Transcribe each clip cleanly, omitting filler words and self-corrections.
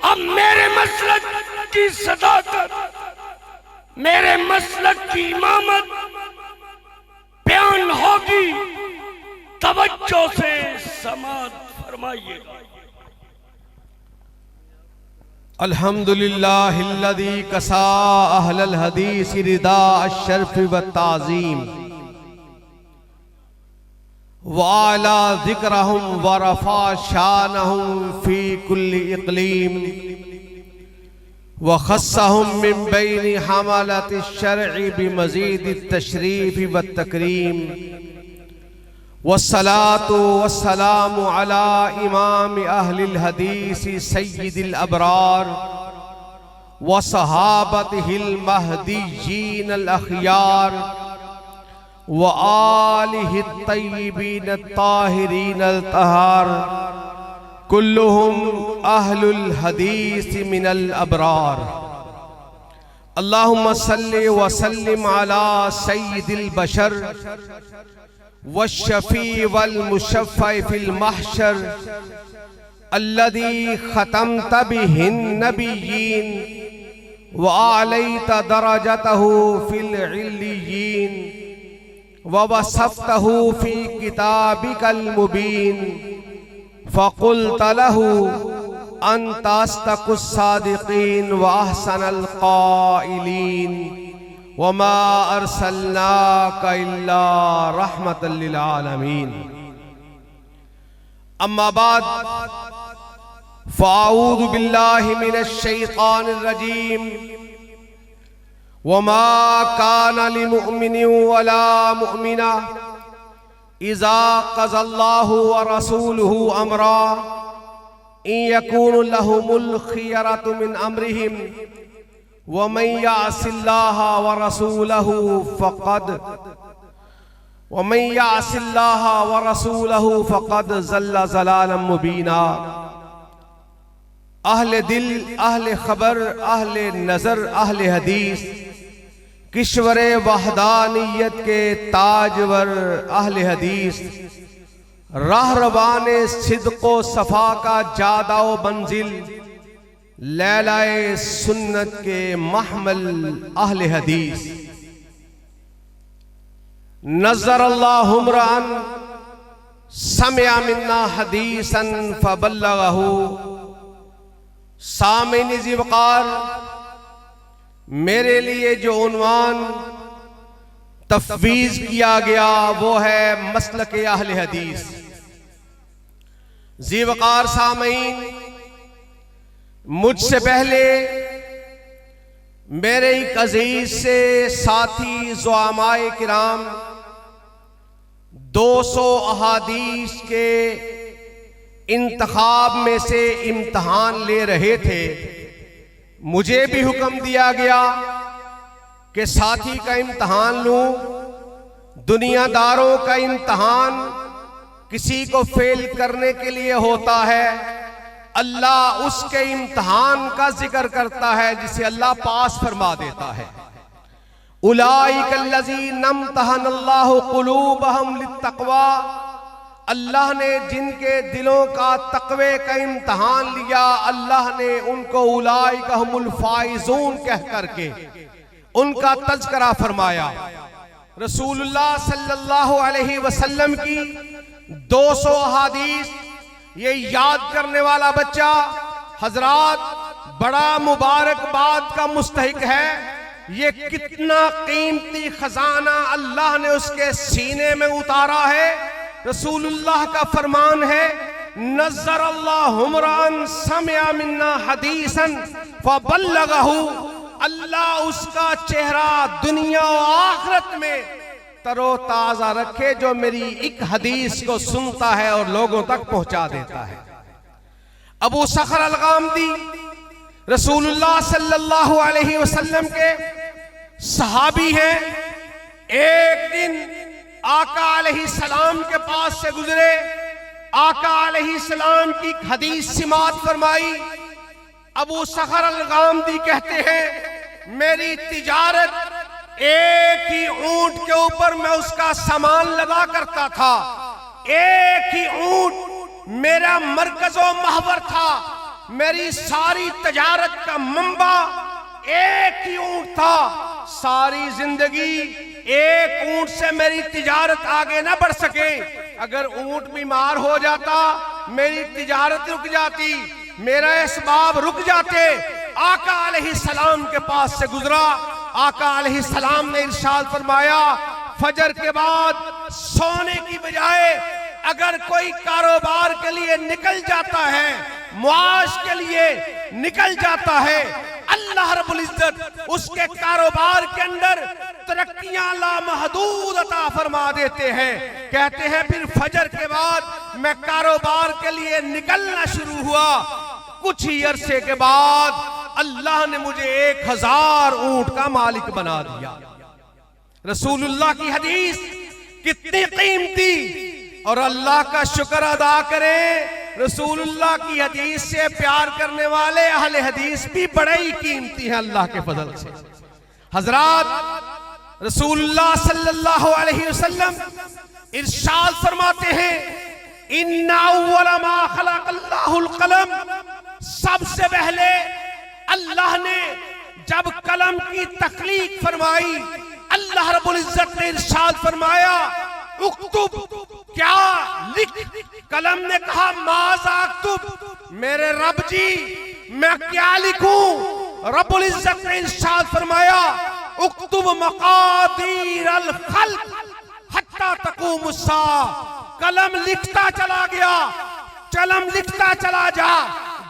अब मेरे मसलक की सदाकत, मेरे मसलक की इमामत बयान होगी। तवज्जो से समाअत फरमाइए। अल्हम्दुलिल्लाहिल्लज़ी कसा अहलल हदीस रिदा अश्शर्फ व ताज़ीम व आला ज़िक्रहुम व रफ़ा शानहुम फ़ी कुल्ली इक़लीम व ख़स्सहुम मिन बैनि हमालति शर्'i बिमज़ीदि तशरीफ़ व तकरीम वस्सलातु वस्सलामु अला इमाम अहलिल हदीस सय्यिदिल अबरार व सहाबतिहिल महदिय्यीन अल अख़यार व आलिहि तय्यिबीन ताहिरीन अल तहार कुल्लुहुम अहलुल हदीस मिनल अबरार। अल्लाहुम्मा सल्लि व सल्लिम अला सय्यिदिल बशर वश्शफ़ी वल मुशफ़्फ़अ फ़िल महशर अल्लज़ी ख़तमत बिहिन नबिय्यीन व आलैत दरजतहु फ़िल इल्लिय्यीन व वसफ़तहु फ़ी किताबिकल मुबीन फ़क़ुल्त लहु अंत अस्दक़ुस सादिक़ीन व अहसनल क़ाइलीन वमा अरसलनाका इल्ला रहमतल लिल आलमीन। अम्मा बाद फ़अऊज़ु बिल्लाहि मिनश शैतानिर रजीम। वमा काना लिमुमिनिन वला मुमिना इज़ा क़ज़ल्लाहु व रसूलुहु अमरा इन यकूनु लहुमुल खियरतु मिन अमरिहिम वमन यअसिल्लाह व रसूलहु फ़क़द ज़ल्ल ज़लालन मुबीना। अहले दिल, अहले खबर, अहले नज़र, अहले हदीस, किश्वरे वहदानियत के ताजवर अहले हदीस, रहरबाने सिद्क़ो सफ़ा का जादाओ मंजिल, लैलाए सुन्नत के महमल अहले हदीस। नज़र अल्लाहु इम्रान समिअ मिन्ना हदीसन फबल्लगहु। सामीन ज़िवक़ार, मेरे लिए जो उन्वान तफ़वीज़ किया गया वो है मसलक अहले हदीस। ज़िवक़ार सामीन, मुझसे पहले मेरे एक अजीज से साथी ज़ुआमाए किराम 200 अहादीस के इंतखाब में से इम्तहान ले रहे थे। मुझे भी हुक्म दिया गया कि साथी का इम्तहान लूं। दुनियादारों का इम्तहान किसी को फेल करने के लिए होता है। अल्लाह उसके इम्तहान का जिक्र करता है जिसे अल्लाह पास फरमा देता है। उलाइकल्लज़ीना इम्तहनल्लाहु क़ुलूबहुम लित्तक़वा। अल्लाह ने जिनके दिलों का तक़वे का इम्तहान लिया, अल्लाह ने उनको उलाइका हुमुल फ़ाइज़ून कह करके उनका तज़किरा फरमाया। रसूलुल्लाह सल्लल्लाहु अलैहि वसल्लम की 200 अहादीस, ये याद करने वाला बच्चा हजरात बड़ा मुबारकबाद का मुस्तहिक है। ये कितना कीमती खजाना अल्लाह ने उसके सीने में उतारा है। रसूलुल्लाह का फरमान है, नज़र अल्लाहु इम्रान समिअ मिन्ना हदीसन फबल्लगहु। अल्लाह उसका चेहरा दुनिया और आखिरत में तरोताजा रखे जो मेरी एक हदीस को सुनता है और लोगों तक पहुंचा देता है। अबू सखर अल-गामदी रसूलुल्लाह सल्लल्लाहु अलैहि वसल्लम के सहाबी हैं। एक दिन आका अलैहिस्सलाम के पास से गुजरे। आका अलैहिस्सलाम की हदीस सिमात फरमाई। अबू सखर अल-गामदी कहते हैं, मेरी तिजारत एक ही ऊंट के ऊपर मैं उसका सामान लगा करता था। एक ही ऊंट मेरा मरकज़ो महवर था। मेरी सारी तजारत का मंबा एक ही ऊंट था। सारी जिंदगी एक ऊंट से मेरी तिजारत आगे ना बढ़ सके। अगर ऊंट बीमार हो जाता मेरी तिजारत रुक जाती, मेरा इसबाब रुक जाते। आका अलैहिस्सलाम के पास से गुजरा। आका अलैहिस्सलाम ने इरशाद फरमाया, फजर के बाद सोने की बजाय अगर कोई कारोबार के लिए निकल जाता है, मुआश के लिए निकल जाता है, अल्लाह रब्बुल इज्जत उसके कारोबार के अंदर तरक्कियां लामहदूद अता फरमा देते हैं। कहते हैं फिर फजर के बाद मैं कारोबार के लिए निकलना शुरू हुआ। कुछ ही अरसे के बाद अल्लाह ने मुझे 1000 ऊंट का मालिक बना दिया। रसूलुल्लाह की हदीस कितनी कीमती, और अल्लाह का शुक्र अदा करें रसूलुल्लाह की हदीस से प्यार करने वाले अहले हदीस भी बड़े ही कीमती हैं अल्लाह के फजल से। हजरात, रसूलुल्लाह सल्लल्लाहु अलैहि वसल्लम इरशाद फरमाते हैं, इन्ना अव्वल मा खलक़ल्लाहुल कलम, सबसे पहले अल्लाह ने जब कलम की तख्लीक फरमाई, अल्लाह रब्बुल इज्जत ने इरशाद फरमाया, उक्तुब, क्या लिख। कलम ने कहा, माज़ा अक्तुब, मेरे रब जी मैं क्या लिखूं। रब्बुल इज्जत ने इरशाद फरमाया, उक्तुब मकादीर अल खल्क हत्ता तक़ूमुस सा। कलम लिखता चला गया, कलम लिखता चला जा,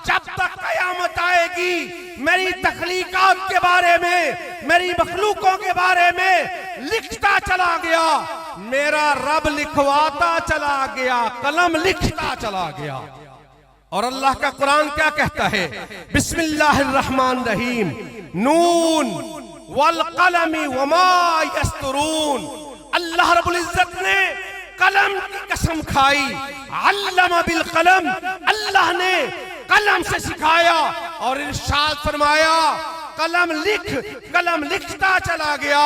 जब तक कयामत आएगी मेरी तख्लीकात के बारे में, मेरी मखलूकों के बारे में लिखता चला गया। मेरा रब लिखवाता चला गया, कलम लिखता चला गया। और अल्लाह का कुरान क्या कहता है, बिस्मिल्लाहिर्रहमानिर्रहीम, नून वल कलमी वमा यस्तरून। अल्लाह रब्बुल इज्जत ने कलम की कसम खाई। अल्लमा बिल कलम, अल्लाह ने कलम से सिखाया और इरशाद फरमाया, कलम लिख। कलम लिखता चला गया।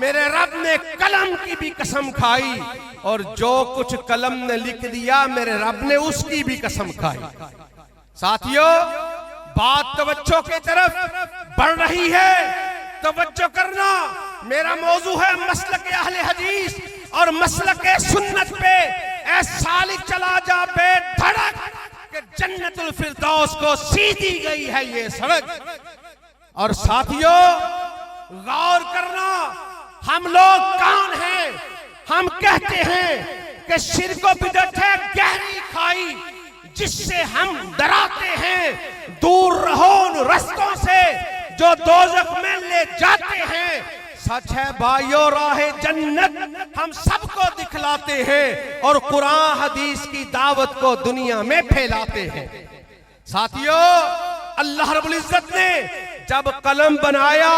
मेरे रब ने कलम की भी कसम खाई, और जो कुछ कलम ने लिख दिया मेरे रब ने उसकी भी कसम खाई। साथियों, बात तवज्जो की तरफ बढ़ रही है, तवज्जो करना। मेरा मौजू है मसलक अहले हदीस और मसलक सुन्नत पे। ऐ सालिक चला जा बेधड़क कि जन्नतुल फिरदौस को सीधी गई है ये सड़क। और साथियों, गौर करना, हम लोग कौन हैं? हम कहते हैं कि शिर्क व बिदअत है गहरी खाई जिससे हम डराते हैं। दूर रहो उन रस्तों से जो दोज़ख में ले जाते हैं। सच है भाइयों, राह जन्नत हम सबको दिखलाते हैं और कुरान हदीस की दावत को दुनिया में फैलाते हैं। साथियों, अल्लाह रब्बुल इज्जत ने जब कलम बनाया,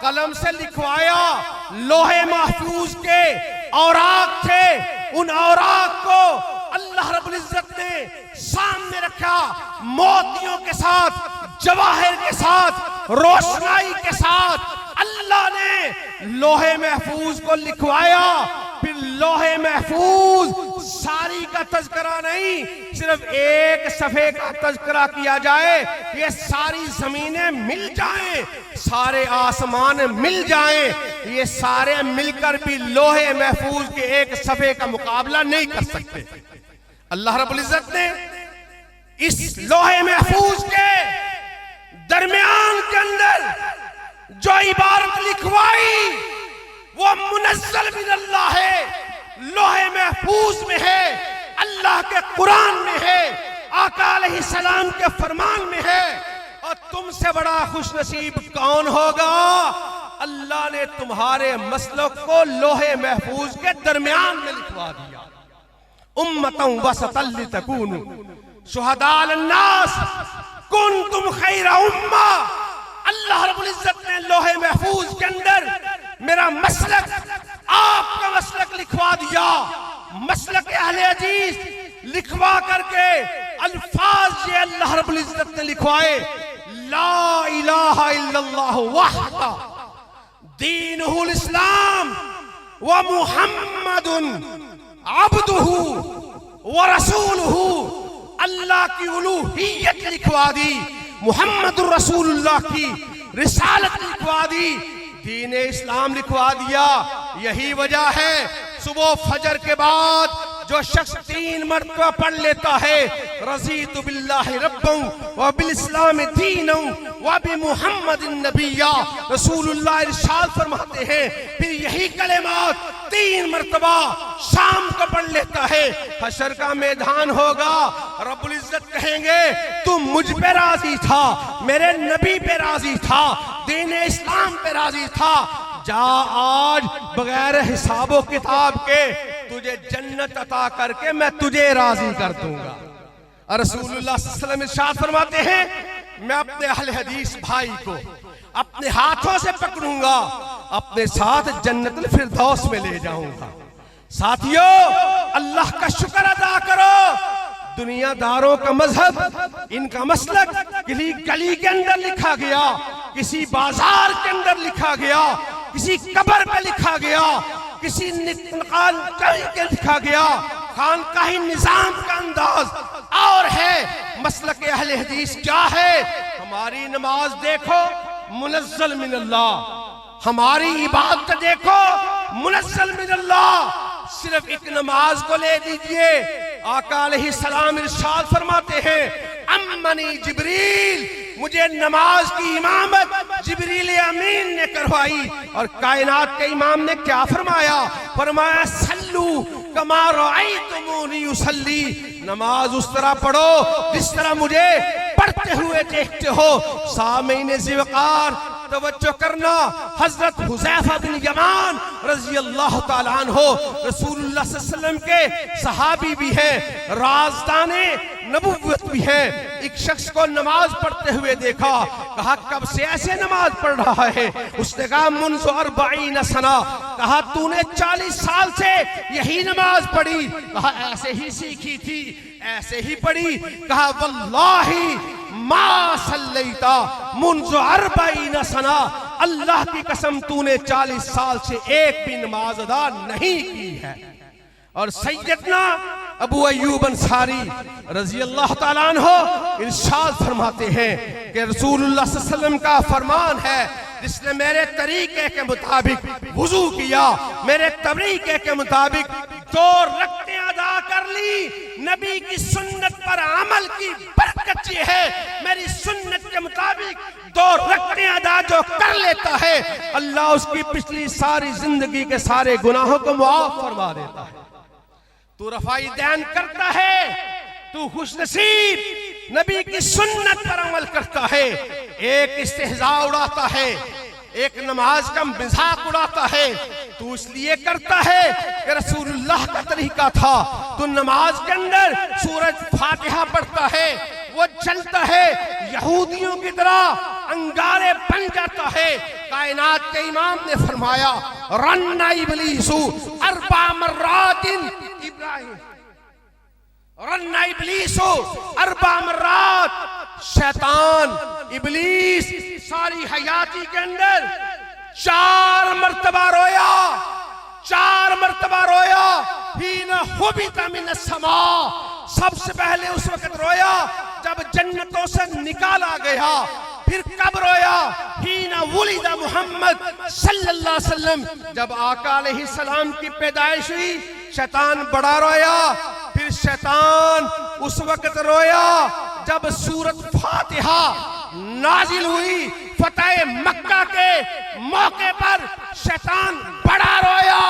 कलम से लिखवाया, लोहे महफूज के औराक थे, उन औराक को अल्लाह रब्बुल इज्जत ने सामने रखा, मोतियों के साथ, जवाहिर के साथ, रोशनाई के साथ। अल्लाह ने लोहे महफूज को लिखवाया। फिर लोहे महफूज सारी का तज़किरा नहीं, सिर्फ एक सफ़े का तज़किरा किया जाए। ये सारी ज़मीनें मिल जाएं, सारे आसमान मिल जाएं, ये सारे मिलकर भी लोहे महफूज के एक सफ़े का मुकाबला नहीं कर सकते। अल्लाह रब्बुल इज्जत ने इस लोहे महफूज के दरमियान के अंदर जो इबारत लिखवाई वो मुनज़्ज़ल मिन अल्लाह है, लोहे महफूज में है, अल्लाह के कुरान में है, आका अलैहिस्सलाम के फरमान में है। और तुमसे बड़ा खुशनसीब कौन होगा? अल्लाह ने तुम्हारे मसलक को लोहे महफूज के दरमियान में लिखवा दिया। उम्मतन वसतन लितकूनु शुहदा अलन्नास कुंतुम खैरा उम्मा। अल्लाह रब्बुल इज्जत ने लोहे महफूज के अंदर मेरा मसलक, आपका मसलक लिखवा दिया। मसलक अहले हदीस लिखवा करके अल्फाज ये अल्लाह रब्बुल इज्जत ने लिखवाए, ला इलाहा इल्लल्लाह वहदा दीनुहुल इस्लाम व मुहम्मदुन अब्दुहु व रसूलुहु। अल्लाह की उलूहियत लिखवा दी, मुहम्मदुर रसूलुल्लाह की रिसालत लिखवा दी, दीन इस्लाम लिखवा दिया। यही वजह है सुबह फजर के बाद जो शख्स 3 मरतबा पढ़ लेता है रज़ीतु बिल्लाहि रब्बन व बिल इस्लाम दीनन व बि मुहम्मदिन नबिय्या, रसूलुल्लाह इरशाद फरमाते हैं, फिर यही कलेमात 3 मरतबा शाम को पढ़ लेता है, हशर का मैदान होगा, रब्बुल इज्जत कहेंगे तू मुझ पे राजी था, मेरे नबी पे राजी था, दीन इस्लाम पे राजी था, जा आज बगैर हिसाबो किताब के तुझे जन्नत अता करके मैं तुझे राजी कर दूंगा। और रसूलुल्लाह सल्लल्लाहु अलैहि वसल्लम इरशाद फरमाते हैं, मैं अपने अहले हदीस भाई को अपने हाथों से पकड़ूंगा, अपने साथ जन्नतुल फिरदौस में ले जाऊंगा। साथियों, अल्लाह का शुक्र अदा करो, दुनियादारों का मजहब, इनका मसलक किसी गली के अंदर लिखा गया, किसी बाजार के अंदर लिखा गया, किसी कब्र पे लिखा गया, किसी खानकाही के लिखा गया, खानकाही निजाम का अंदाज और है। मसलक अहले हदीस क्या है? हमारी नमाज देखो मुनज़्ज़ल मिनल्लाह, हमारी इबादत देखो मुनज़्ज़ल मिनल्लाह। सिर्फ एक नमाज को ले लीजिए, आका अलैहिस्सलाम इरशाद फरमाते हैं, अम्मनी जिब्रील, मुझे नमाज की इमामत जिब्रील अमीन ने करवाई। और कायनात के इमाम ने क्या फरमाया? फरमाया सल्लू कमा रअयतुमूनी युसल्ली, नमाज उस तरह पढ़ो जिस तरह मुझे पढ़ते हुए देखते हो। सामीन ज़िवकार तवज्जो करना, हजरत हुज़ैफा बिन यमान रज़ी अल्लाह ताला अन्हु रसूलुल्लाह सल्लल्लाहु अलैहि वसल्लम के सहाबी भी हैं, राज़दाने नबुव्वत भी हैं। एक शख्स को नमाज पढ़ते हुए देखा, कहा कब से ऐसे नमाज पढ़ रहा है? उसने कहा मुन्ज़ु 40 सना, कहा तूने 40 साल से यही नमाज पढ़ी? कहा ऐसे ही सीखी थी, ऐसे ही पढ़ी। कहा वल्लाही मा सल्लैता मुन्ज़ु 40 सना, अल्लाह की कसम तूने 40 साल से एक भी नमाज अदा नहीं की है। और सैयदना अबू अय्यूब अंसारी रज़ी अल्लाह ताला अन्हु इरशाद फरमाते हैं कि रसूलुल्लाह सल्लल्लाहु अलैहि वसल्लम का फरमान है, जिसने मेरे तरीके के मुताबिक वुजू किया, मेरे तरीके के मुताबिक 2 रकअतें अदा कर ली, नबी की सुन्नत पर अमल की बरकत ये है, मेरी सुन्नत के मुताबिक 2 रकअतें अदा जो कर लेता है, अल्लाह उसकी पिछली सारी जिंदगी के सारे गुनाहों को मुआफ फरमा देता है। तू रफ़ाई दैन करता है, तू खुशनसीब, नबी की सुन्नत पर अमल करता है, एक इस्तेहज़ा उड़ाता है, एक नमाज का मजाक उड़ाता है, तू इसलिए करता है कि रसूलुल्लाह का तरीका था। तू नमाज के अंदर सूरज फातिहा पढ़ता है, वो चलता है, यहूदियों की तरह अंगारे बन जाता है। कायनात के इमाम ने फरमाया रन्ना इब्लीसु 4 मर्रातिन, इब्राहिम रन्ना इब्लीसु 4 मर्रात, शैतान इब्लीस सारी हयाती के अंदर 4 मर्तबा रोया, 4 मर्तबा रोया। हीना हुबिता मिनस समा, सबसे पहले उस वक्त रोया जब जन्नतों से निकाला गया। फिर कब रोया? हीना वुलिदा मुहम्मद सल्लल्लाहु अलैहि वसल्लम, जब आका अलैहिस्सलाम की पैदाइश हुई, शैतान बड़ा रोया। फिर शैतान उस वक्त रोया जब सूरत फातिहा नाजिल हुई, फतेह मक्का के मौके पर शैतान बड़ा रोया।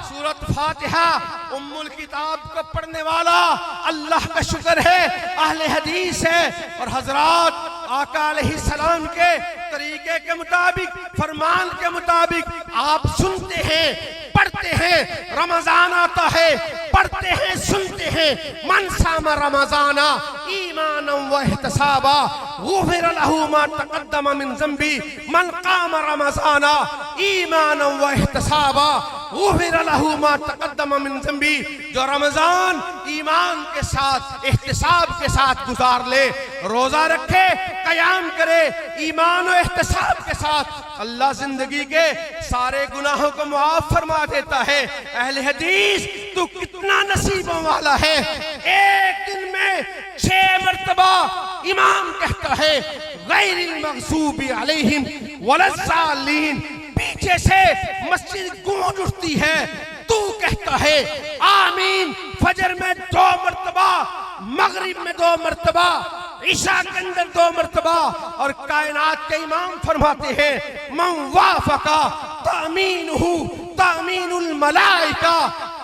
सूरत फातिहा उम्मुल किताब को पढ़ने वाला अल्लाह का शुक्र है, अहले हदीस है। और हजरात आका अलैहिस्सलाम के तरीके के मुताबिक, फरमान के मुताबिक आप सुनते हैं, पढ़ते हैं, रमजान आता है, पढ़ते हैं, सुनते हैं, मन सामा रमजाना ईमानन व इहतिसाबा गुफिर लहू मा तक़द्दम मिन ज़ंबी, मन क़ाम रमजाना ईमानन व इहतिसाबा गुफिर लहू मा तक़द्दम मिन ज़ंबी। जो रमजान ईमान के साथ, इहतिसाब के साथ गुजार ले, रोजा रखे, कयाम करे, ईमान और इहतिसाब के साथ, अल्लाह जिंदगी के सारे गुनाहों को मुआफ फरमा देता है। अहले हदीस तू कितना नसीबों वाला है, एक दिन में 6 मर्तबा इमाम कहता है गैरिल मग़ज़ूबि अलैहिम वलज़्ज़ालीन। पीछे से मस्जिद गूंज उठती है, तू कहता है आमीन। फजर में 2 मर्तबा, मगरिब में 2 मर्तबा, ईशा के अंदर 2 मर्तबा। और कायनात के इमाम फरमाते हैं मन वाफ़क़ा तामीनुहु तामीनुल मलाइका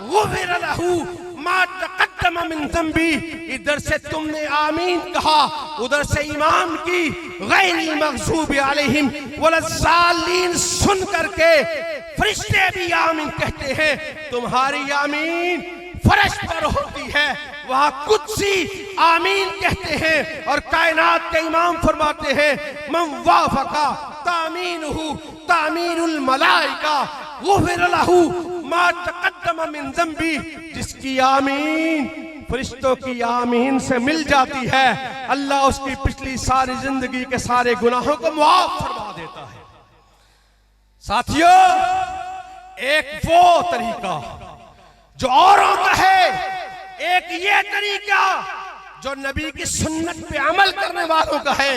गुफ़िर लहू मा तक़द्दम मिन ज़ंबी। इधर से तुमने आमीन कहा, उधर से इमाम की गैरिल मग़ज़ूबि अलैहिम वलज़्ज़ालीन सुन करके फरिश्ते भी आमीन कहते हैं। तुम्हारी आमीन फर्श पर होती है, वहां कुदसी आमीन कहते हैं। और कायनात के इमाम फरमाते हैं मन वाफ़क़ा तामीनुहु तामीनुल मलाइका गुफ़िर लहू मा तक़द्दम मिन ज़ंबी। जिसकी आमीन फरिश्तों की आमीन से मिल जाती है, अल्लाह उसकी पिछली सारी जिंदगी के सारे गुनाहों को माफ फरमा देता है। साथियों, एक वो तरीका जो औरों का है, एक ये तरीका जो नबी की सुन्नत पे अमल करने वालों का है।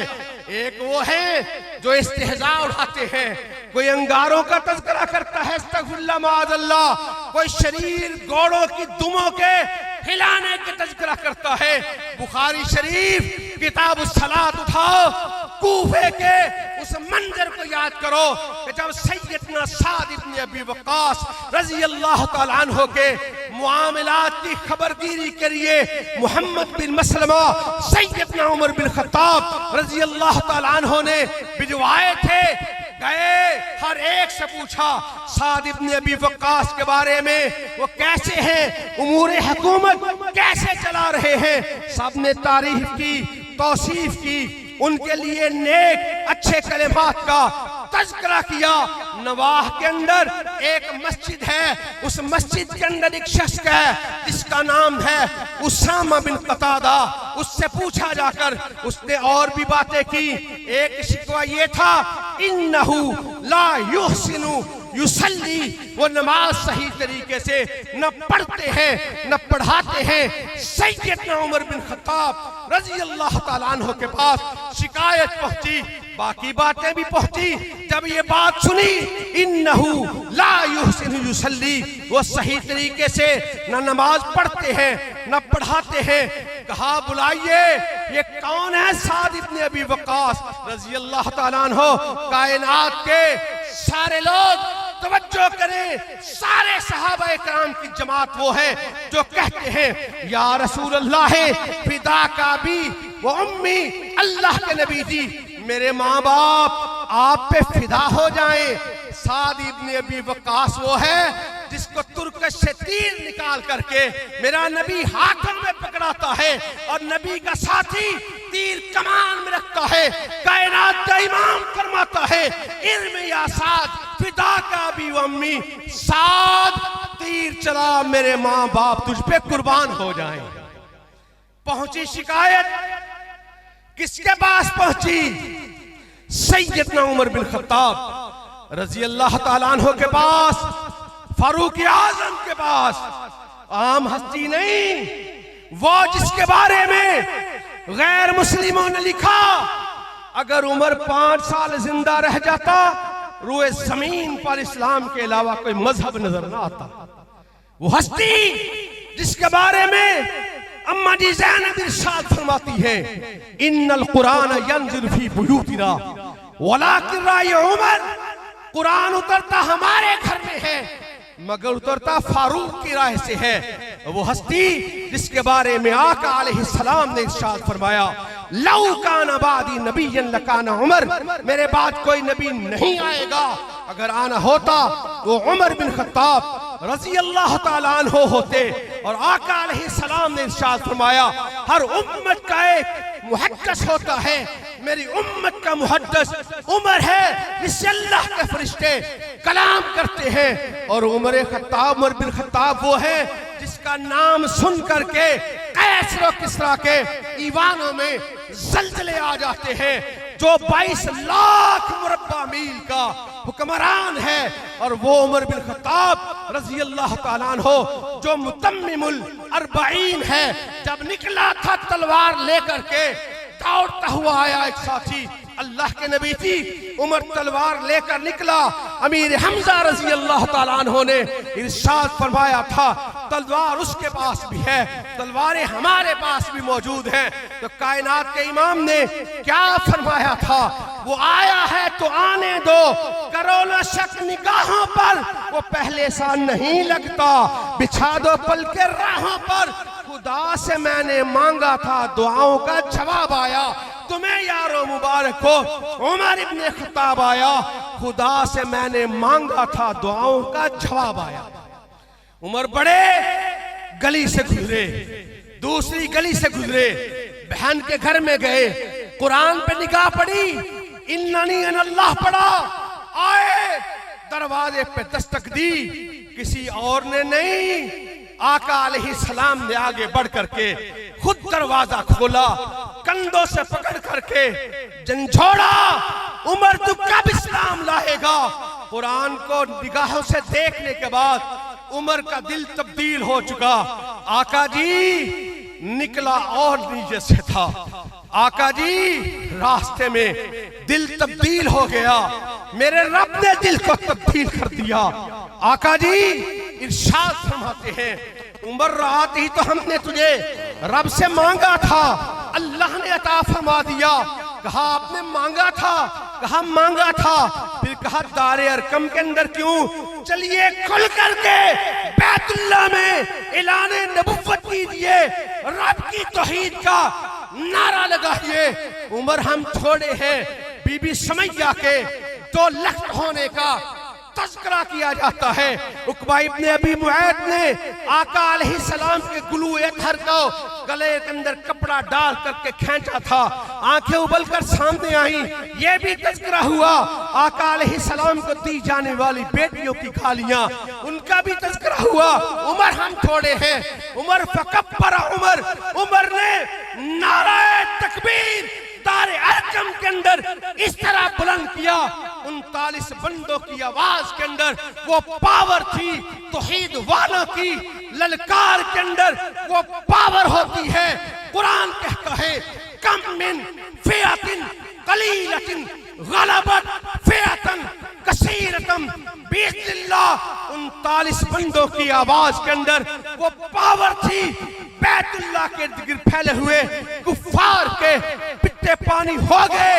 एक वो है जो इस्तेहजा उठाते हैं, कोई अंगारों का तज़किरा करता है अस्तग़फिरुल्लाह माअज़ल्लाह, कोई शरीर घोड़ों की दुमों के हिलाने का तज़किरा करता है। बुखारी शरीफ किताब सलात उठाओ, कूफे के उस मंजर को याद करो कि जब सैयदना साद इब्न अबी वक्कास रज़ी अल्लाह तआला अन्हु के मुआमलात की खबरगिरी के लिए मोहम्मद बिन मसलमा सैयदना उमर बिन खत्ताब रज़ी अल्लाह तआला अन्हु ने भिजवाए थे। गए, हर एक से पूछा साद इब्न अबी वक्कास के बारे में, वो कैसे हैं, उमूर हुकूमत कैसे चला रहे हैं। सबने तारीफ की, तौसीफ की, उनके लिए नेक अच्छे कलिमात का तज़किरा किया। नवाह के अंदर एक मस्जिद है, उस मस्जिद के अंदर एक शख्स है जिसका नाम है उसामा बिन कतादा। उससे पूछा जाकर, उसने और भी बातें की। एक शिकवा ये था इन्नहु ला युहसिनु युसल्ली, वो नमाज सही तरीके से न पढ़ते हैं न पढ़ाते हैं। सैयदना उमर बिन खत्ताब रज़ी अल्लाह तआला अन्हु के पास शिकायत पहुंची, बाकी बातें भी पहुंची। जब ये बात सुनी इन्नहु ला युहसिनु युसल्ली, वो सही तरीके से न नमाज पढ़ते हैं न पढ़ाते हैं। कहा बुलाइए, ये कौन है साद इब्न अबी वक्कास रज़ी अल्लाह तआला अन्हु। कायनात के सारे लोग तवज्जो करें, सारे सहाबा इकराम की जमात वो है जो कहते हैं या रसूल अल्लाह फिदा का भी वो उम्मी, अल्लाह के नबी जी मेरे माँ बाप आप पे फिदा हो जाएं। साद इब्न अबी वक्कास वो है जिसको तुर्कश से तीर निकाल करके मेरा नबी हाथों में पकड़ाता है और नबी का साथी तीर कमान में रखता है। कायनात का इमाम फरमाता है इल्म या साद फिदा का भी अम्मी, साद तीर चला मेरे माँ बाप तुझ पे कुर्बान हो जाएं। पहुंची शिकायत, किसके पास पहुंची? सैयदना उमर बिन खत्ताब रज़ी अल्लाह तआला अन्हु के पास, फारूक आज़म के पास। आम हस्ती नहीं, वो जिसके बारे में गैर मुस्लिमों ने लिखा अगर उमर 5 साल जिंदा रह जाता रुए जमीन पर इस्लाम के अलावा कोई मजहब नजर ना आता। वो हस्ती जिसके बारे में अम्मा जी ज़ैनब इरशाद फरमाती है इन्नल कुरान यंज़िल फी बुयूतिना वलाकिन राय उमर, कुरान उतरता हमारे घर में है मगर उतरता फारूक की राह से है। वो हस्ती जिसके बारे में आका अलैहिस्सलाम ने इरशाद फरमाया लौ काना बादी नबिय्यन लकाना उमर, मेरे बाद कोई नबी नहीं आएगा, अगर आना होता वो उमर बिन खत्ताब रज़ी अल्लाह तआला अन्हु होते। और आका अलैहिस्सलाम ने इरशाद फरमाया हर उम्मत का एक मुहद्दिस होता है, मेरी उम्मत का मुहद्दिस उमर है जिससे अल्लाह के फरिश्ते कलाम करते हैं। और उमर बिन खत्ताब वो है जिसका नाम सुन करके कैसर और किसरा के ईवानों में जल्जले आ जाते हैं, जो 22 लाख मुरब्बा मील का हुक्मरान है और वो उमर बिन खत्ताब रजी अल्लाह ताला अन्हु जो मुतम्मिमुल अर्बाईन है। जब निकला था तलवार लेकर के, दौड़ता हुआ आया एक साथी, अल्लाह के नबी थी, उमर तलवार लेकर निकला। अमीर हमजा रजी अल्लाह ताला अन्हु ने इरशाद फरमाया था तलवार उसके पास भी है, तलवारें हमारे पास भी मौजूद हैं। तो कायनात के इमाम ने क्या फरमाया था, वो आया है तो आने दो, करो न शक निगाहों पर, वो पहले सा नहीं लगता, बिछा दो पल के राहों पर। खुदा से मैंने मांगा था, दुआओं का जवाब आया, तुम्हें यारो मुबारक हो उमर इब्ने खत्ताब आया। खुदा से मैंने मांगा था, दुआओं का जवाब आया। उमर बड़े गली से गुजरे, दूसरी गली से गुजरे, बहन के घर में गए, कुरान पे निगाह पड़ी, इन्ननी अल्लाह पढ़ा, आए दरवाजे पे दस्तक दी, किसी और ने नहीं, आका अलैहिस्सलाम ने आगे बढ़ करके खुद दरवाजा खोला, कंधों से पकड़ करके झंझोड़ा, उमर तू कब इस्लाम लाएगा। कुरान को निगाहों से देखने के बाद उमर का दिल तब्दील हो चुका। आका जी निकला और नीचे से था, आका जी रास्ते में दिल तब्दील हो गया, मेरे रब ने दिल को तब्दील कर दिया। आका जी इरशाद फरमाते हैं, उमर रात ही तो हमने तुझे रब से मांगा था, अल्लाह ने अता फरमा दिया। कहा आपने मांगा था, कहा मांगा था, फिर कहा दारे अरकम के अंदर क्यों, चलिए खुल करके बैतुल्लाह में ऐलाने नबुव्वत कीजिए, रब की तौहीद का नारा लगाइए। उमर हम छोड़े हैं, बीबी समैया के 2 लख्त होने का तज़किरा किया जाता है। उक़बा इब्ने अबी मुआद ने आका अलैहिस्सलाम के गुलूए घर को गले के अंदर कपड़ा डाल करके खींचा था, आंखें उबल कर सामने आई, ये भी तज़किरा हुआ। आका अलैहिस्सलाम को दी जाने वाली बेटियों की गालियां, उनका भी तज़किरा हुआ। उमर हम छोड़े हैं, उमर फकब्बरा उमर, उमर ने नाराए तकबीर दारे अरकम के अंदर इस तरह बुलंद किया, 39 बंदों की आवाज के अंदर वो पावर थी, तौहीद वालों की ललकार के अंदर वो पावर होती है। कुरान कहता है कम मिन फिअतिन कलीलतिन गलबत फिअतन कसीरतन बिइज़्निल्लाह। 39 बंदों की आवाज के अंदर वो पावर थी। बैतुल्लाह के गिर्द फैले हुए कुफ्फार के पिट्टे पानी हो गए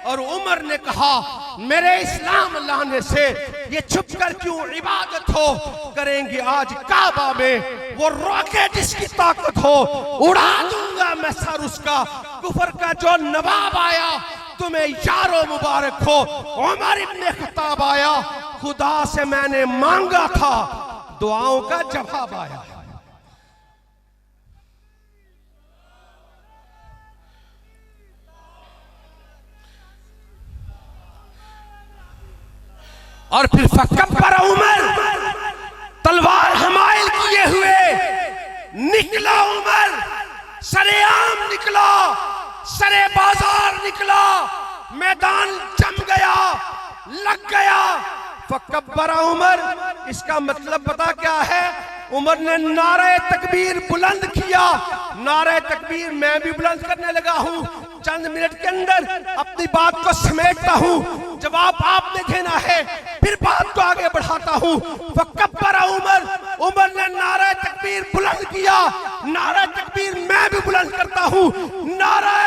और उमर ने कहा मेरे इस्लाम लाने से ये छुप कर क्यों इबादत हो करेंगे, आज काबा में वो रॉकेट जिसकी ताकत हो उड़ा दूंगा मैं सर उसका। कुफर का जो नवाब आया तुम्हें यारो मुबारक हो, उमर इब्ने खत्ताब आया, खुदा से मैंने मांगा था, दुआओं का जवाब आया। और फिर फकब्बरा उमर, तलवार हमाइल किए हुए निकला उमर, सरेआम निकला, सरे बाजार निकला, मैदान जम गया, लग गया। फकब्बरा उमर, इसका मतलब पता क्या है, उमर ने नारे तकबीर बुलंद किया। नारे तकबीर मैं भी बुलंद करने लगा हूं, चंद मिनट के अंदर अपनी बात को समेटता हूं, जवाब आपने देना है, फिर बात को आगे बढ़ाता हूं। फकब्बरा उमर, उमर ने नारे तकबीर बुलंद किया, नारे तकबीर मैं भी बुलंद करता हूं, नारे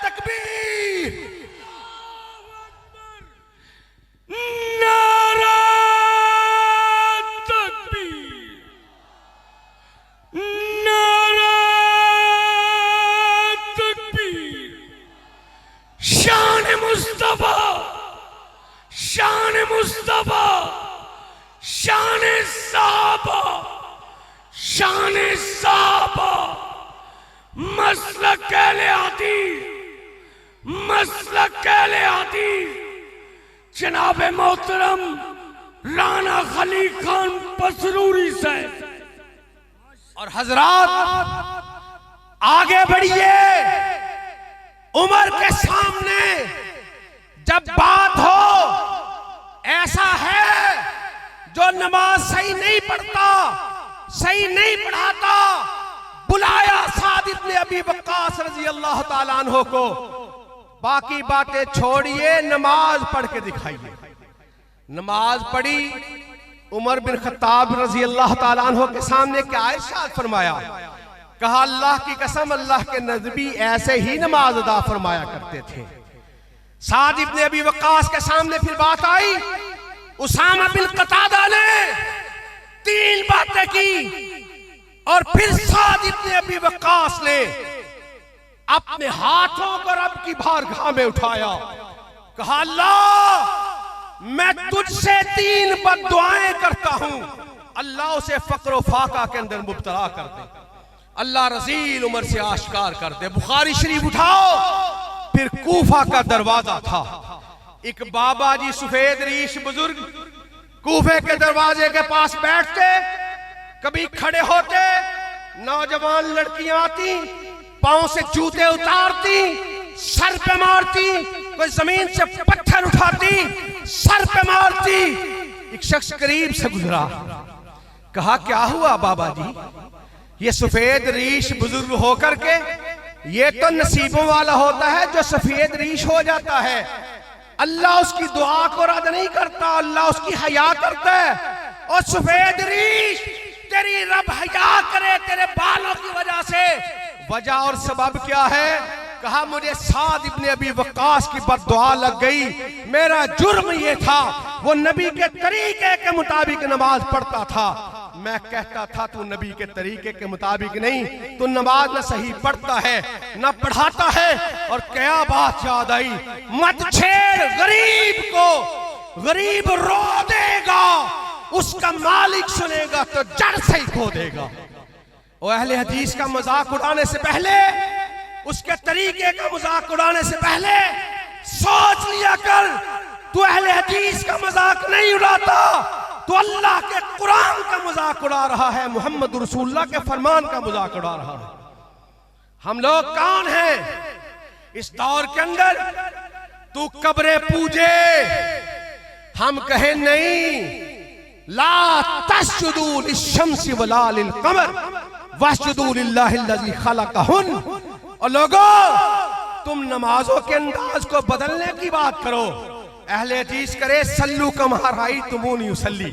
तकबीर, नारा तकबीर, नारा तकबीर। शान मुस्तफा, शान मुस्तफा, शान साहबा, शान साहबा, मसलक कहले आती, मसलक कहले आती जनाब मोहतरम राना खली खान पसरूरी साहब। और हजरात आगे बढ़िए, उमर के सामने जब बात हो सही नहीं पढ़ाता, बुलाया साद इब्ने अबी वक्कास रजी अल्लाह ताला अन्हो को, बाकी बातें छोड़िए, नमाज पढ़ के दिखाइए। नमाज पढ़ी, उमर बिन खत्ताब रजी अल्लाह ताला अन्हो के सामने क्या इरशाद फरमाया, कहा अल्लाह की कसम, अल्लाह के नबी ऐसे ही नमाज अदा फरमाया करते थे। साद इब्ने अबी वक्कास के सामने फिर बात आई, उसामा बिन कतादा ने 3 बातें की और फिर साद इब्ने अबी वक्कास ने अपने हाथों को रब की बारगाह में उठाया, कहा अल्लाह मैं तुझसे 3 बद्दुआएं करता हूं, अल्लाह उसे फक्र फाका के अंदर मुब्तला कर दे, अल्लाह रजील उमर से आश्कार कर दे। बुखारी शरीफ उठाओ। फिर कूफा का दरवाजा था, एक बाबा जी सफेद रीश बुजुर्ग कूफे के दरवाजे के पास बैठते, कभी खड़े होते, नौजवान लड़कियां आती, पांव से जूते उतारती, सर पे मारती, कोई जमीन से पत्थर उठाती, सर पे मारती। एक शख्स करीब से गुजरा, कहा क्या हुआ बाबा जी, ये सफेद रीश बुजुर्ग होकर के, ये तो नसीबों वाला होता है जो सफेद रीश हो जाता है, अल्लाह उसकी दुआ को रद्द नहीं करता, अल्लाह उसकी हया करता है। और सफेद रीश तेरी रब हया करे तेरे बालों की वजह से, वजह और सबब क्या है, कहा मुझे साद इब्ने अबी वक्कास की बद्दुआ लग गई, मेरा जुर्म ये था, वो नबी के तरीके के मुताबिक नमाज पढ़ता था, मैं कहता था तू नबी के तरीके के मुताबिक नहीं, तू नमाज न सही पढ़ता है न पढ़ाता है। और क्या बात याद आई, मत छेड़ गरीब को, गरीब रो देगा, उसका मालिक सुनेगा तो जड़ से ही खो देगा। और अहले हदीस का मजाक उड़ाने से पहले, उसके तरीके का मजाक उड़ाने से पहले सोच लिया कर, तू अहले हदीस का मजाक नहीं उड़ाता, तो अल्लाह के कुरान का मजाक उड़ा रहा है, मोहम्मद रसूलुल्लाह के फरमान का मजाक उड़ा रहा है। हम लोग कौन हैं इस दौर के अंदर, तू कब्रें पूजे, हम कहे नहीं, ला तस्जुदू लिश्शम्सि वला लिलकमर वस्जुदू लिल्लाहिल्लज़ी खलक़हुन। और लोगों, तुम नमाजों के अंदाज को बदलने की बात करो, अहले हदीस करे सल्लू कमा रअयतुमूनी उसल्ली,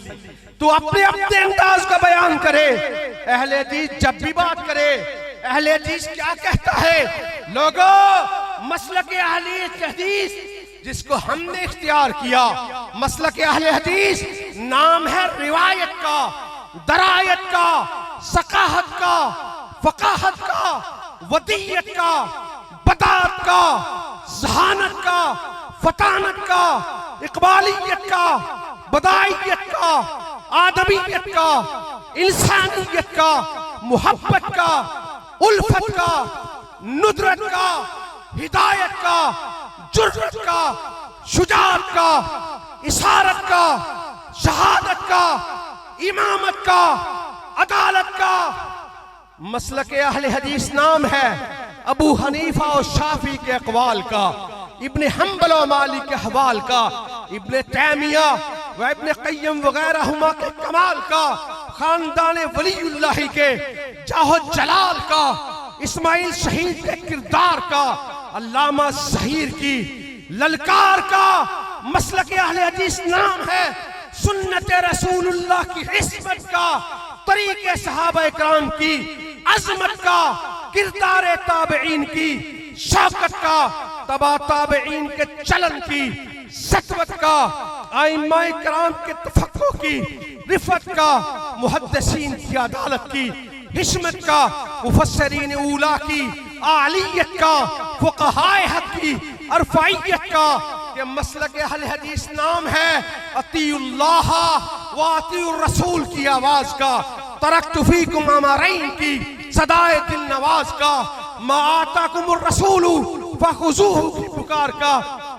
तू अपने अपने अंदाज का बयान करे। अहले हदीस जब भी बात करे, अहले हदीस क्या कहता है, लोगों मसलक अहले हदीस जिसको हमने इख्तियार किया, मसलक अहले हदीस नाम है रिवायत का, दरायत का, सकाहत का, फकाहत का, वदीयत का, बदात का, जहानत का, फतानत का, इकबालियत का, बदाइयत का, आदमियत का, इंसानियत का, मोहब्बत का, उल्फत का, नुदरत का, हिदायत का, जुर्रत का, शुजाअत का, इशारत का, शहादत का, इमामत का, अदालत का। मसलक अहले हदीस नाम है अबू हनीफा और शाफी के अक़वाल का, इब्ने हम्बल और मालिक के हवाल का, इब्ने तैमिया व इब्ने क़य्यम वगैरह हुमा के कमाल का, खानदान वलीउल्लाह के जाहो जलाल का, इस्माइल शहीद के किरदार का, अल्लामा ज़हीर की ललकार का। मसलक अहले हदीस नाम है सुन्नत रसूलुल्लाह की इस्मत का, तरीके सहाबा इकराम की अजमत का, किरदार ताबईन की शौकत का, तबा ताबईन के चलन की सतवत का, आइम्मा इकराम के तफक्कुर की रिफत का, मुहद्दिसीन की अदालत की हिश्मत का, मुफस्सिरीन ऊला की आलियत का, फुक़हाए हक़ की अरफ़ाइयत का। के मसलक अहले हदीस नाम है अतीउल्लाह व अतीउर रसूल की आवाज का, तरक्तु फीकुम अमरैन की सदाए दिल नवाज का, मा आताकुमुर रसूलु फखुज़ूहु की पुकार का,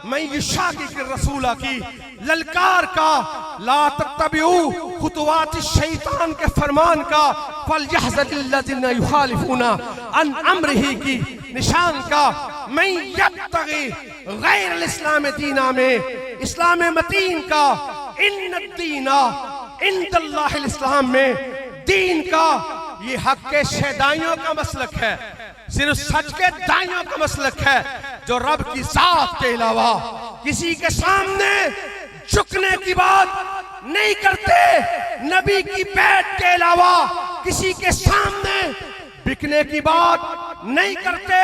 मैं यशाकी के रसूला की ललकार का, ला तत्तबिऊ खुतुवात शैतान के फरमान का, फलयहज़रिल्लज़ीना युखालिफूना अन अम्रिही की निशान का, मैं यब्तगी गैर इस्लाम दीना में इस्लाम मतीन का, इन्नद दीना इंदल्लाहिल इस्लाम में दीन का, ये हक के शहदाइयों का मसलक है, सिर्फ सच के दाइयों का मसलक है, जो रब की जात के अलावा किसी के सामने झुकने की बात नहीं करते, नबी की बैत के अलावा किसी के सामने बिकने की बात नहीं करते,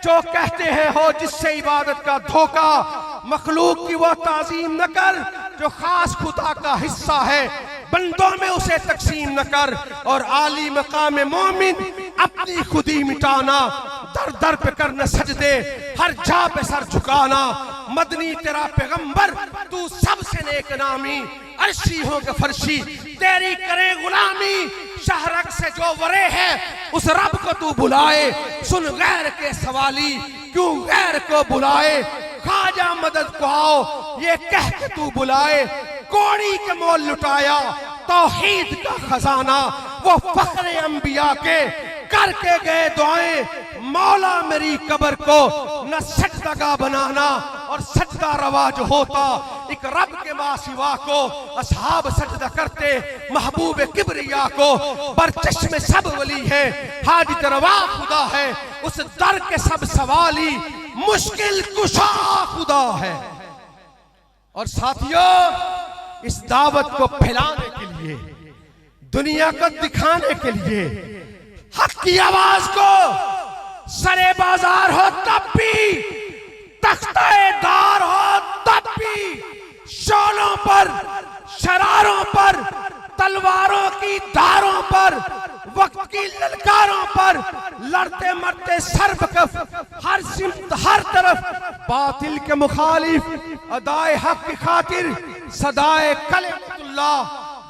जो कहते हैं हो जिससे इबादत का धोखा, मखलूक की वो ताजीम न कर जो खास खुदा का हिस्सा है, बंदों में उसे तकसीम न कर, और आली मकाम मोमिन अपनी खुदी मिटाना, दर दर पे करना सजदे, हर जा पे सर झुकाना, मदनी तेरा पैगंबर तू सबसे नेक नामी, अर्शी हो के फर्शी तेरी करे गुलामी, शहरक से जो वरे है उस रब को तू बुलाए, सुन गैर के सवाली क्यों गैर को बुलाए, खाजा मदद को आओ ये कह के तू बुलाए, कोड़ी के मोल लुटाया तौहीद का खजाना, वो फख्रे अंबिया के करके गए दुआएं, मौला मेरी कब्र को न सजदा बनाना, और सजदा रवाज होता एक रब के मां सिवा को, असहाब सजदा करते महबूब किबरिया को, बरचश्मे सब वली है हाजित रवा खुदा है, उस दर के सब सवाली मुश्किल कुशा खुदा है। और साथियों, इस दावत को फैलाने के लिए, दुनिया को दिखाने के लिए, हक की आवाज को सरे बाजार हो तब भी, तख्तेदार हो तब भी, शोलों पर, शरारों पर, तलवारों की धारों पर, वक्त की ललकारों पर लड़ते मरते सर्वकफ, हर सिमत हर तरफ बातिल के मुखालिफ, अदाए हक की खातिर सदाए कलिमतुल्लाह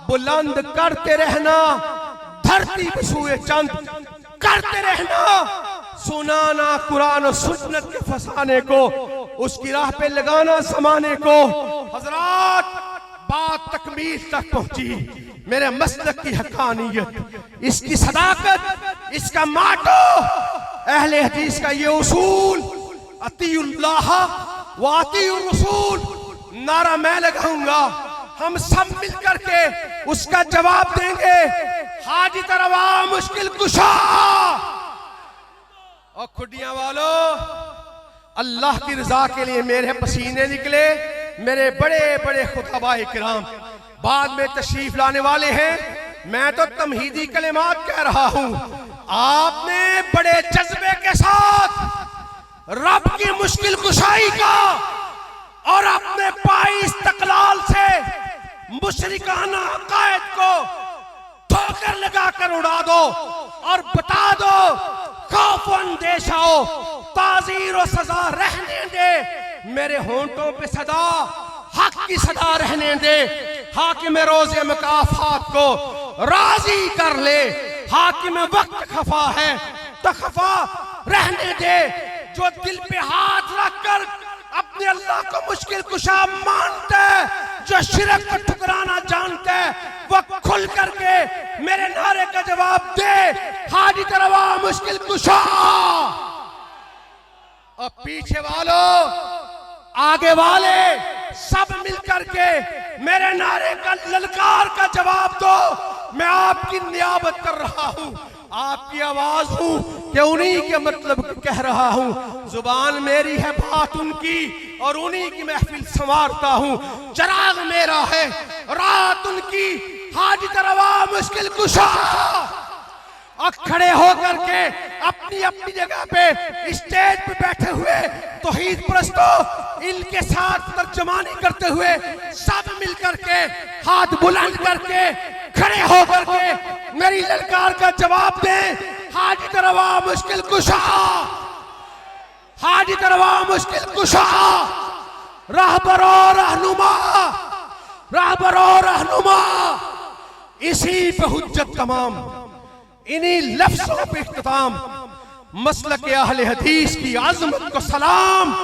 बुलंद करते रहना, धरती पे सूए चंद करते रहना, सुनाना कुरान और सुन्नत के फसाने को, उसकी राह पे लगाना जमाने को। हजरात, बात तकमील तक पहुंची, मेरे मसलक की हकानियत, इसकी सदाकत, इसका माटो, अहले हदीस का ये उसूल, अतीउल्लाह व अतीउर रसूल, नारा मैं लगाऊंगा, हम सब मिल करके उसका जवाब देंगे। हाजित रवा मुश्किल कुशा। और खुडियां वालों, अल्लाह की रजा के लिए मेरे पसीने निकले, मेरे बड़े बड़े खुतबाए किराम बाद में तशरीफ लाने वाले हैं, मैं तो तमहीदी कलिमात कह रहा हूं, आपने बड़े जज्बे के साथ रब की मुश्किल कुशाई का और अपने पाई इस्तकलाल से मुशरिकाना अकायद को ठोकर लगाकर उड़ा दो और बता दो, खौफ अंदेशा हो, ताजीर और सजा रहने दे, मेरे होंठों पे सदा हक की सदा रहने दे, हाकिम रोज़े मकाफात को राजी कर ले, हाकिम वक्त खफा है तो खफा रहने दे, जो दिल पे हाथ रखकर अपने अल्लाह को मुश्किल कुशा मानता है, जो शिरक को ठुकराना जानता है, वो खुल करके मेरे नारे का जवाब दे, हाजित रवा मुश्किल कुशा। और पीछे वालों, आगे वाले सब मिल करके मेरे नारे का ललकार का जवाब दो। मैं आपकी नियाबत कर रहा हूं, आपकी आवाज हूं कि उन्हीं के मतलब कह रहा हूं, जुबान मेरी है बात उनकी और उन्हीं की महफिल संवारता हूं, चराग मेरा है रात उनकी, हाजित रवा मुश्किल कुशा। और खड़े होकर के अपनी अपनी जगह पे स्टेज पे बैठे हुए तौहीद परस्तों, इनके साथ तर्जमानी करते हुए सब मिल करके हाथ बुलंद करके खड़े होकर के मेरी ललकार का जवाब दें, हाजित रवा मुश्किल कुशा, हाजित रवा मुश्किल कुशा, रहबरो रहनुमा, रहबरो रहनुमा। इसी पे हुज्जत तमाम, इन्हीं लफ्ज़ों पे इख्तिताम, मसलक अहले हदीस की अज़मत को सलाम,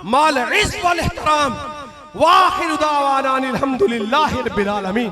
माल इज़्ज़ वल एहतराम, व आखिर दावाना अनिल हम्दुलिल्लाहि रब्बिल आलमीन।